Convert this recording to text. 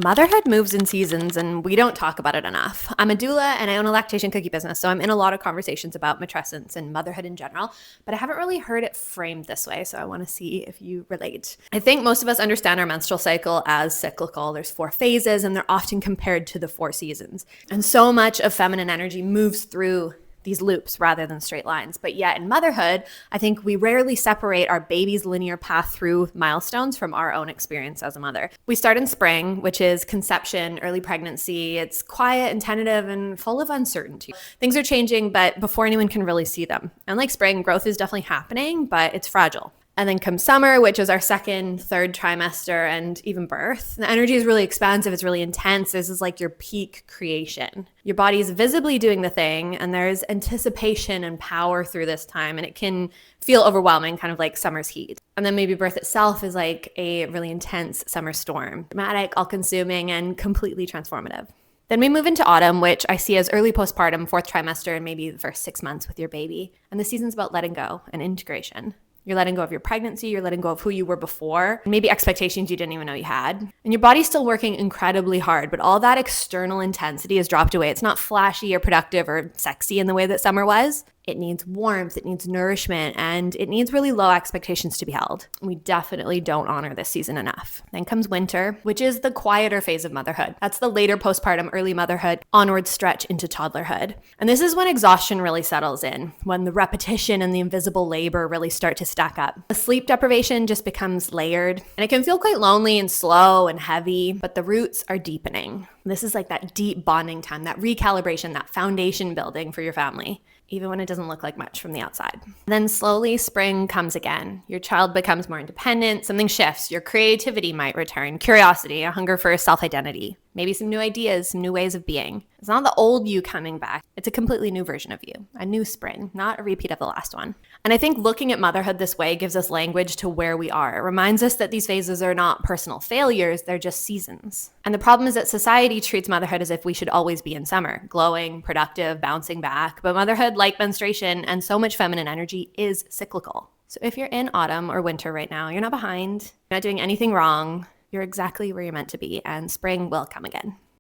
Motherhood moves in seasons and we don't talk about it enough. I'm a doula and I own a lactation cookie business, so I'm in a lot of conversations about matrescence and motherhood in general, but I haven't really heard it framed this way, so I want to see if you relate. I think most of us understand our menstrual cycle as cyclical. There's 4 phases and they're often compared to the 4 seasons. And so much of feminine energy moves through these loops rather than straight lines. But yet in motherhood, I think we rarely separate our baby's linear path through milestones from our own experience as a mother. We start in spring, which is conception, early pregnancy. It's quiet and tentative and full of uncertainty. Things are changing, but before anyone can really see them. Unlike spring, growth is definitely happening, but it's fragile. And then comes summer, which is our second, third trimester, and even birth. The energy is really expansive. It's really intense. This is like your peak creation. Your body is visibly doing the thing, and there's anticipation and power through this time, and it can feel overwhelming, kind of like summer's heat. And then maybe birth itself is like a really intense summer storm, dramatic, all-consuming, and completely transformative. Then we move into autumn, which I see as early postpartum, 4th trimester, and maybe the first 6 months with your baby. And the season's about letting go and integration. You're letting go of your pregnancy, you're letting go of who you were before, maybe expectations you didn't even know you had. And your body's still working incredibly hard, but all that external intensity has dropped away. It's not flashy or productive or sexy in the way that summer was. It needs warmth, it needs nourishment, and it needs really low expectations to be held. We definitely don't honor this season enough. Then comes winter, which is the quieter phase of motherhood. That's the later postpartum, early motherhood, onward stretch into toddlerhood. And this is when exhaustion really settles in, when the repetition and the invisible labor really start to stack up. The sleep deprivation just becomes layered, and it can feel quite lonely and slow and heavy, but the roots are deepening. This is like that deep bonding time, that recalibration, that foundation building for your family, even when it doesn't look like much from the outside. Then slowly spring comes again. Your child becomes more independent, something shifts, your creativity might return, curiosity, a hunger for self-identity, maybe some new ideas, some new ways of being. It's not the old you coming back. It's a completely new version of you, a new spring, not a repeat of the last one. And I think looking at motherhood this way gives us language to where we are. It reminds us that these phases are not personal failures, they're just seasons. And the problem is that society treats motherhood as if we should always be in summer, glowing, productive, bouncing back. But motherhood, like menstruation and so much feminine energy, is cyclical. So if you're in autumn or winter right now, you're not behind, you're not doing anything wrong. You're exactly where you're meant to be, and spring will come again.